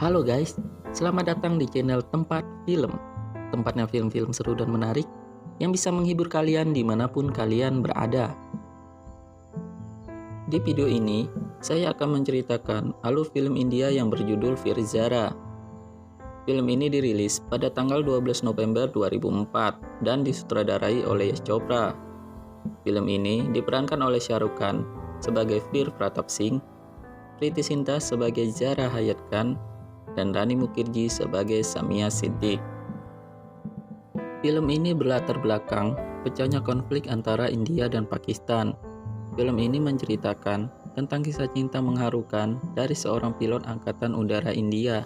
Halo guys, selamat datang di channel Tempat Film. Tempatnya film-film seru dan menarik yang bisa menghibur kalian dimanapun kalian berada. Di video ini, saya akan menceritakan alur film India yang berjudul Veer Zaara. Film ini dirilis pada tanggal 12 November 2004 dan disutradarai oleh Yash Chopra. Film ini diperankan oleh Shah Rukh Khan sebagai Veer Pratap Singh, Preity Zinta sebagai Zaara Hayat Khan, dan Rani Mukherjee sebagai Samia Siddique. Film ini berlatar belakang pecahnya konflik antara India dan Pakistan. Film ini menceritakan tentang kisah cinta mengharukan dari seorang pilot Angkatan Udara India,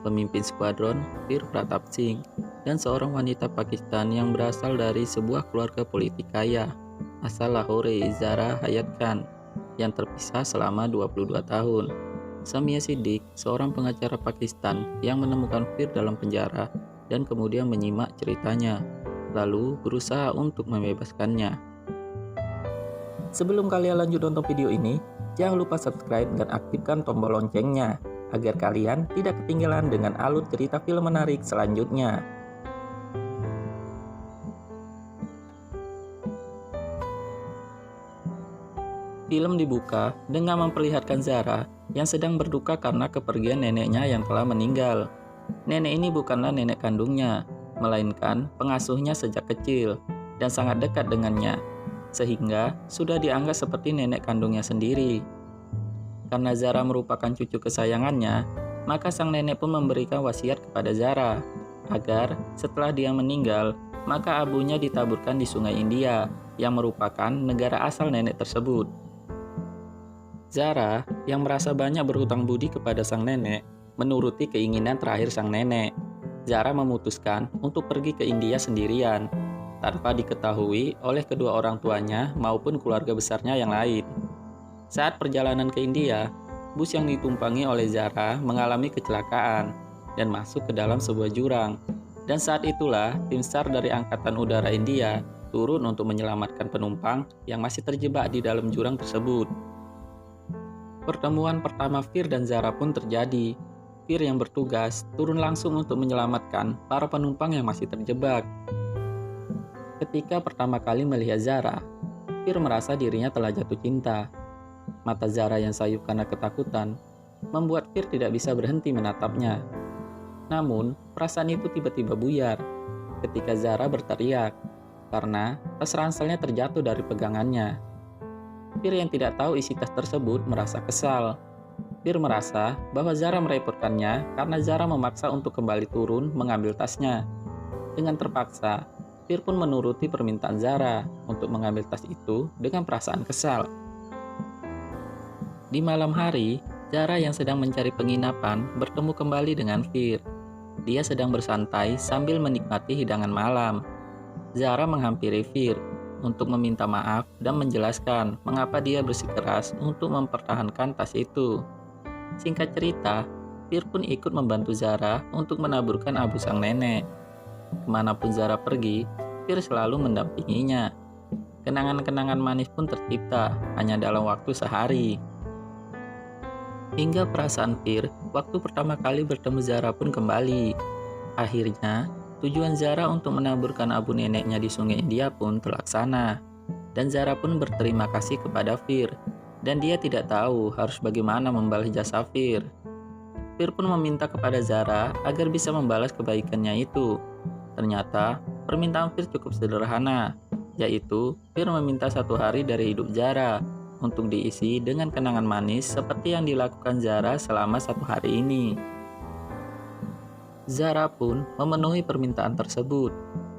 pemimpin skuadron Veer Pratap Singh, dan seorang wanita Pakistan yang berasal dari sebuah keluarga politik kaya, asal Lahore, Zaara Hayat Khan, yang terpisah selama 22 tahun. Samia Siddique, seorang pengacara Pakistan yang menemukan Veer dalam penjara dan kemudian menyimak ceritanya, lalu berusaha untuk membebaskannya. Sebelum kalian lanjut nonton video ini, jangan lupa subscribe dan aktifkan tombol loncengnya, agar kalian tidak ketinggalan dengan alur cerita film menarik selanjutnya. Film dibuka dengan memperlihatkan Zaara yang sedang berduka karena kepergian neneknya yang telah meninggal. Nenek ini bukanlah nenek kandungnya, melainkan pengasuhnya sejak kecil dan sangat dekat dengannya, sehingga sudah dianggap seperti nenek kandungnya sendiri. Karena Zaara merupakan cucu kesayangannya, maka sang nenek pun memberikan wasiat kepada Zaara agar setelah dia meninggal, maka abunya ditaburkan di Sungai India yang merupakan negara asal nenek tersebut. Zaara yang merasa banyak berhutang budi kepada sang nenek menuruti keinginan terakhir sang nenek. Zaara memutuskan untuk pergi ke India sendirian tanpa diketahui oleh kedua orang tuanya maupun keluarga besarnya yang lain. Saat perjalanan ke India, bus yang ditumpangi oleh Zaara mengalami kecelakaan dan masuk ke dalam sebuah jurang. Dan saat itulah tim SAR dari Angkatan Udara India turun untuk menyelamatkan penumpang yang masih terjebak di dalam jurang tersebut. Pertemuan pertama Veer dan Zaara pun terjadi. Veer yang bertugas turun langsung untuk menyelamatkan para penumpang yang masih terjebak. Ketika pertama kali melihat Zaara, Veer merasa dirinya telah jatuh cinta. Mata Zaara yang sayup karena ketakutan membuat Veer tidak bisa berhenti menatapnya. Namun, perasaan itu tiba-tiba buyar ketika Zaara berteriak karena tas ranselnya terjatuh dari pegangannya. Veer yang tidak tahu isi tas tersebut merasa kesal. Veer merasa bahwa Zaara merepotkannya karena Zaara memaksa untuk kembali turun mengambil tasnya. Dengan terpaksa, Veer pun menuruti permintaan Zaara untuk mengambil tas itu dengan perasaan kesal. Di malam hari, Zaara yang sedang mencari penginapan bertemu kembali dengan Veer. Dia sedang bersantai sambil menikmati hidangan malam. Zaara menghampiri Veer untuk meminta maaf dan menjelaskan mengapa dia bersikeras untuk mempertahankan tas itu. Singkat cerita, Veer pun ikut membantu Zaara untuk menaburkan abu sang nenek. Kemanapun Zaara pergi, Veer selalu mendampinginya. Kenangan-kenangan manis pun tercipta hanya dalam waktu sehari. Hingga perasaan Veer waktu pertama kali bertemu Zaara pun kembali. Akhirnya, tujuan Zaara untuk menaburkan abu neneknya di Sungai India pun terlaksana. Dan Zaara pun berterima kasih kepada Veer. Dan dia tidak tahu harus bagaimana membalas jasa Veer. Veer pun meminta kepada Zaara agar bisa membalas kebaikannya itu. Ternyata, permintaan Veer cukup sederhana, yaitu Veer meminta 1 hari dari hidup Zaara untuk diisi dengan kenangan manis seperti yang dilakukan Zaara selama 1 hari ini. Zaara pun memenuhi permintaan tersebut.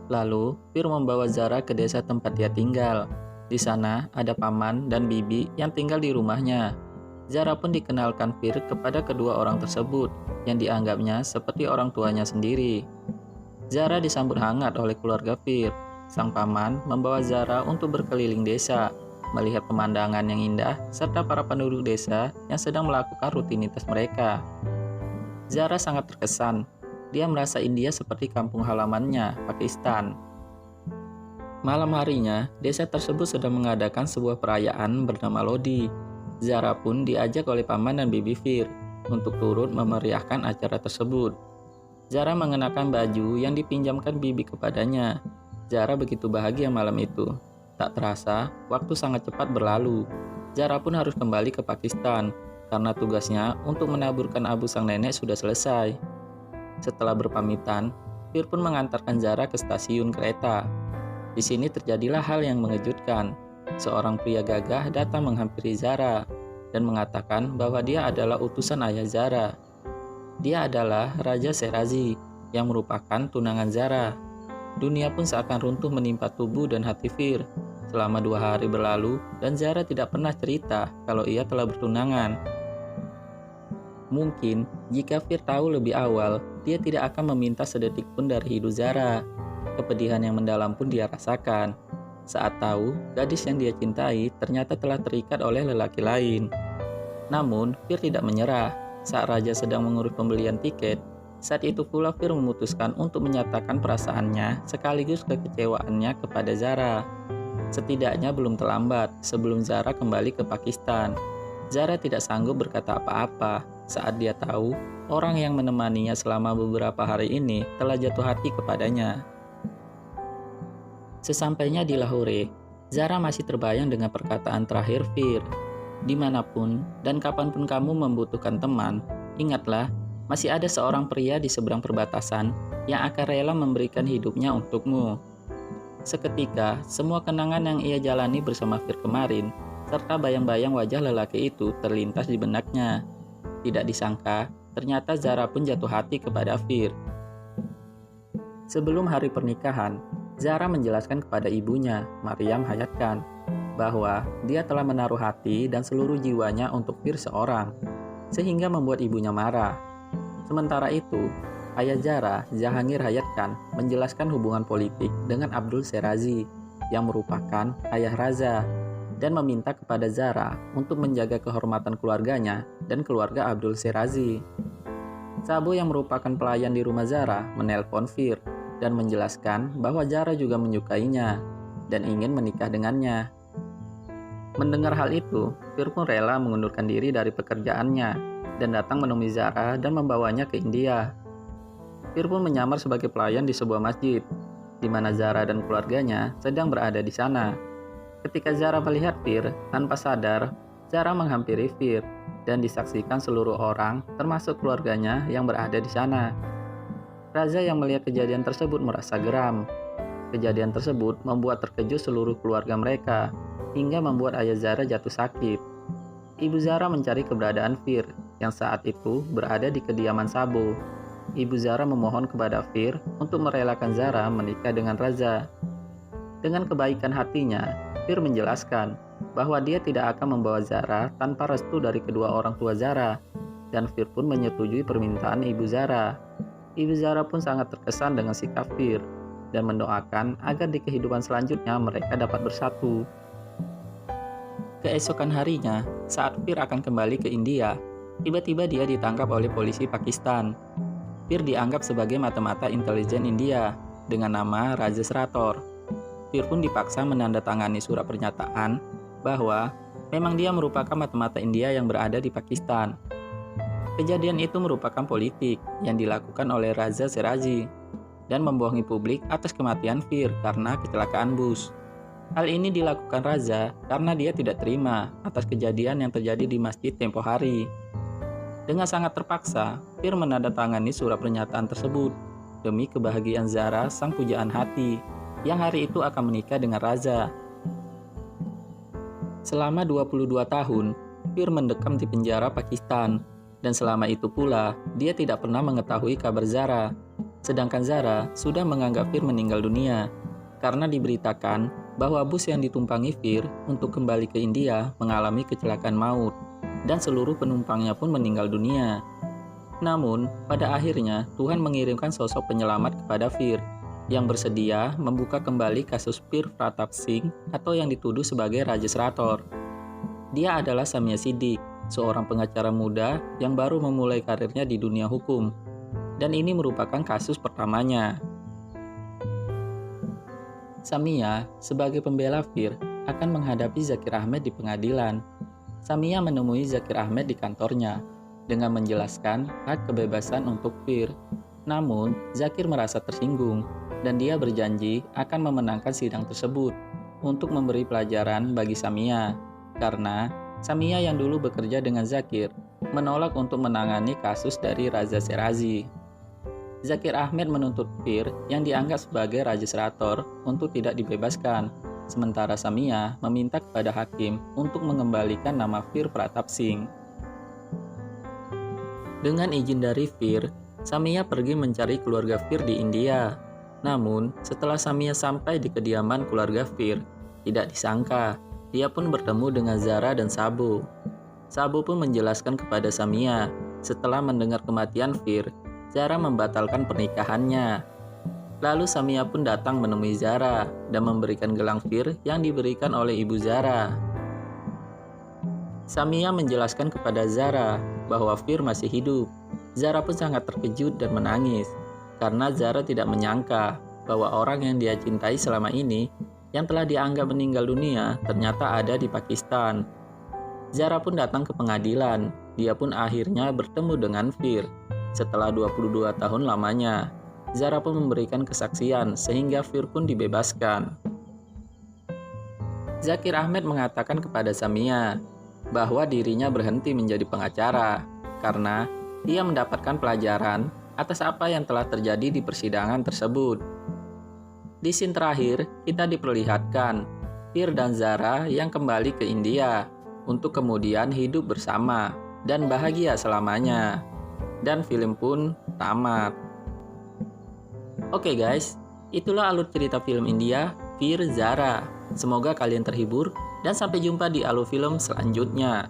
Lalu, Veer membawa Zaara ke desa tempat dia tinggal. Di sana ada paman dan bibi yang tinggal di rumahnya. Zaara pun dikenalkan Veer kepada kedua orang tersebut yang dianggapnya seperti orang tuanya sendiri. Zaara disambut hangat oleh keluarga Veer. Sang paman membawa Zaara untuk berkeliling desa, melihat pemandangan yang indah serta para penduduk desa yang sedang melakukan rutinitas mereka. Zaara sangat terkesan. Dia merasa India seperti kampung halamannya, Pakistan. Malam harinya, desa tersebut sedang mengadakan sebuah perayaan bernama Lodi. Zaara pun diajak oleh paman dan bibi Veer. untuk turut memeriahkan acara tersebut. Zara mengenakan baju yang dipinjamkan Bibi kepadanya. Zara begitu bahagia malam itu. Tak terasa, waktu sangat cepat berlalu. Zara pun harus kembali ke Pakistan karena tugasnya untuk menaburkan abu sang nenek sudah selesai. Setelah berpamitan, Fir pun mengantarkan Zara ke stasiun kereta. Di sini terjadilah hal yang mengejutkan. Seorang pria gagah datang menghampiri Zara dan mengatakan bahwa dia adalah utusan ayah Zara. Dia adalah Raja Sherazi yang merupakan tunangan Zara. Dunia pun seakan runtuh menimpa tubuh dan hati Fir. Selama 2 hari berlalu dan Zara tidak pernah cerita kalau ia telah bertunangan. Mungkin jika Fir tahu lebih awal, dia tidak akan meminta sedetik pun dari hidup Zara. Kepedihan yang mendalam pun dia rasakan saat tahu gadis yang dia cintai ternyata telah terikat oleh lelaki lain. Namun, Fir tidak menyerah. Saat Raja sedang mengurus pembelian tiket, saat itu pula Fir memutuskan untuk menyatakan perasaannya sekaligus kekecewaannya kepada Zara. Setidaknya belum terlambat sebelum Zara kembali ke Pakistan. Zara tidak sanggup berkata apa-apa saat dia tahu orang yang menemaninya selama beberapa hari ini telah jatuh hati kepadanya. Sesampainya di Lahore, Zara masih terbayang dengan perkataan terakhir Fir. Dimanapun dan kapanpun kamu membutuhkan teman, ingatlah, masih ada seorang pria di seberang perbatasan yang akan rela memberikan hidupnya untukmu. Seketika, semua kenangan yang ia jalani bersama Fir kemarin, serta bayang-bayang wajah lelaki itu terlintas di benaknya. Tidak disangka, ternyata Zara pun jatuh hati kepada Fir. Sebelum hari pernikahan, Zara menjelaskan kepada ibunya, Maryam Hayat Khan, bahwa dia telah menaruh hati dan seluruh jiwanya untuk Fir seorang, sehingga membuat ibunya marah. Sementara itu, ayah Zara, Jahangir Hayat Khan, menjelaskan hubungan politik dengan Abdul Sherazi, yang merupakan ayah Raza, dan meminta kepada Zara untuk menjaga kehormatan keluarganya dan keluarga Abdul Sherazi. Sabo yang merupakan pelayan di rumah Zara menelpon Fir dan menjelaskan bahwa Zara juga menyukainya dan ingin menikah dengannya. Mendengar hal itu, Fir pun rela mengundurkan diri dari pekerjaannya dan datang menemui Zara dan membawanya ke India. Fir pun menyamar sebagai pelayan di sebuah masjid, di mana Zara dan keluarganya sedang berada di sana. Ketika Zara melihat Fir, tanpa sadar, Zara menghampiri Fir dan disaksikan seluruh orang, termasuk keluarganya yang berada di sana. Raza yang melihat kejadian tersebut merasa geram. Kejadian tersebut membuat terkejut seluruh keluarga mereka, hingga membuat ayah Zara jatuh sakit. Ibu Zara mencari keberadaan Fir, yang saat itu berada di kediaman Sabo. Ibu Zara memohon kepada Fir untuk merelakan Zara menikah dengan Raza. Dengan kebaikan hatinya, Fir menjelaskan bahwa dia tidak akan membawa Zara tanpa restu dari kedua orang tua Zara, dan Fir pun menyetujui permintaan ibu Zara. Ibu Zara pun sangat terkesan dengan sikap Fir dan mendoakan agar di kehidupan selanjutnya mereka dapat bersatu. Keesokan harinya, saat Fir akan kembali ke India, tiba-tiba dia ditangkap oleh polisi Pakistan. Fir dianggap sebagai mata-mata intelijen India dengan nama Raja Srator. Fir pun dipaksa menandatangani surat pernyataan bahwa memang dia merupakan mata-mata India yang berada di Pakistan. Kejadian itu merupakan politik yang dilakukan oleh Raja Sherazi dan membohongi publik atas kematian Fir karena kecelakaan bus. Hal ini dilakukan Raza karena dia tidak terima atas kejadian yang terjadi di masjid tempo hari. Dengan sangat terpaksa, Fir menandatangani surat pernyataan tersebut demi kebahagiaan Zara, sang pujaan hati, yang hari itu akan menikah dengan Raza. Selama 22 tahun, Fir mendekam di penjara Pakistan, dan selama itu pula dia tidak pernah mengetahui kabar Zara. Sedangkan Zara sudah menganggap Fir meninggal dunia karena diberitakan bahwa bus yang ditumpangi Fir untuk kembali ke India mengalami kecelakaan maut dan seluruh penumpangnya pun meninggal dunia. Namun, pada akhirnya Tuhan mengirimkan sosok penyelamat kepada Fir yang bersedia membuka kembali kasus Fir Pratap Singh atau yang dituduh sebagai Raja Srator. Dia adalah Samia Siddiq, seorang pengacara muda yang baru memulai karirnya di dunia hukum, dan ini merupakan kasus pertamanya. Samia, sebagai pembela Fir, akan menghadapi Zakir Ahmed di pengadilan. Samia menemui Zakir Ahmed di kantornya. dengan menjelaskan hak kebebasan untuk Fir. Namun, Zakir merasa tersinggung dan dia berjanji akan memenangkan sidang tersebut untuk memberi pelajaran bagi Samia. Karena Samia yang dulu bekerja dengan Zakir menolak untuk menangani kasus dari Raja Sherazi. Zakir Ahmed menuntut Fir yang dianggap sebagai registrator untuk tidak dibebaskan, sementara Samia meminta kepada hakim untuk mengembalikan nama Fir Pratap Singh. Dengan izin dari Fir, Samia pergi mencari keluarga Fir di India. Namun, setelah Samia sampai di kediaman keluarga Fir, tidak disangka, dia pun bertemu dengan Zara dan Sabu. Sabu pun menjelaskan kepada Samia, setelah mendengar kematian Fir, Zara membatalkan pernikahannya. Lalu Samia pun datang menemui Zara dan memberikan gelang Fir yang diberikan oleh ibu Zara. Samia menjelaskan kepada Zara bahwa Fir masih hidup. Zara pun sangat terkejut dan menangis, karena Zara tidak menyangka bahwa orang yang dia cintai selama ini, yang telah dianggap meninggal dunia, ternyata ada di Pakistan. Zara pun datang ke pengadilan. Dia pun akhirnya bertemu dengan Fir. Setelah 22 tahun lamanya, Zara pun memberikan kesaksian sehingga Fir pun dibebaskan. Zakir Ahmed mengatakan kepada Samia bahwa dirinya berhenti menjadi pengacara karena dia mendapatkan pelajaran atas apa yang telah terjadi di persidangan tersebut. Di scene terakhir, kita diperlihatkan Fir dan Zara yang kembali ke India untuk kemudian hidup bersama dan bahagia selamanya. Dan film pun tamat. Oke guys, itulah alur cerita film India, Fir Zara. Semoga kalian terhibur dan sampai jumpa di alur film selanjutnya.